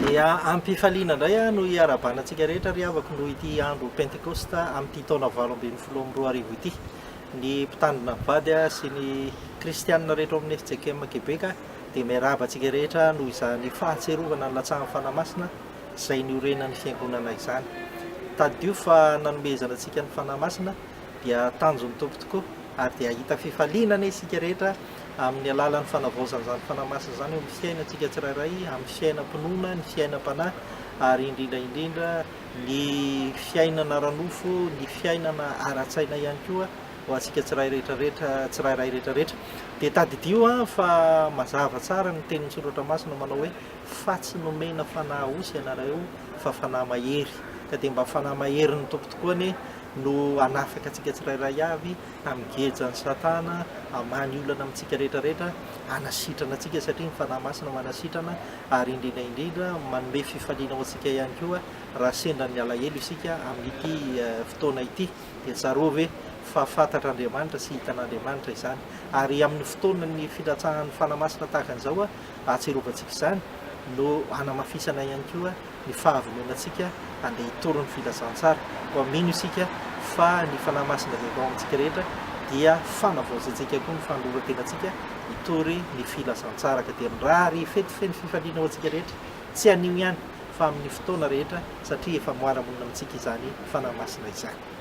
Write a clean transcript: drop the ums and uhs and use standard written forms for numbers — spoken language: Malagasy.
dia ampifaliana indray a no iarabanantsika rehetra ry avako no ity andro pentecosta amin'ity taona 2024 ity ny mpitandrina mivady a sy ny kristianina rehetra amin'ny FJKM Quebec dia miarabantsika rehetra no izany fahatserovana ny latsahan'ny fanamasina izay niorenan'ny fiangonana izany. Tadio fa nanomezana antsika ny fanamasina dia tanjon'ny tompo tokoa ary dia ahita fifalinana isika rehetra amin'ny alalan'ny fanavaozan'izany fanamasina izany amin'ny fiainantsika tsirairay, amin'ny fiainam-pinoana, ny fiainam-panahy ary indrindra ny fiainana ranofo, ny fiainana ara-tsaina ihany koa ho antsika tsirairay rehetrarehetra. Dia tadidio fa mazava tsara ny tenin'ny soratra masina manao hoe fa tsy nomena fanahy osy ianareo fa fanahy mahery, ka dia mba fanahy mahery ny tompo tokoa no anafaka antsika tsirairay avy amin'ngejany satana, amany olana amintsika rehetrarehetra, anasitrana antsika satria ny fanahy masina manasitrana ary indrindra manome fifaliana ho antsika ihany koa raha sendra ny alahelo isika amin'ity fotoana ity. Dia tsarova hoe fa fantatr'Andriamanitra sy hitan'Andriamanitra izany ary amin'ny fotoana ny filatsahan'ny fanamasina tahaka an'izao atserovantsika izany no anamafisana ihany koa ny fahavononantsika andeha hitory ny filazantsara. Koa mino isika fa ny fanahy masina zay atao amintsika rehetra dia fanavaozantsika koa ny fandoroantenantsika hitory ny filazantsara, ka dia mirary fetifeny fifaliana ho antsika rehetra tsy anio ihany fa amin'ny fotoana rehetra satria efa moara-monina amintsika izany fanahy masina izany.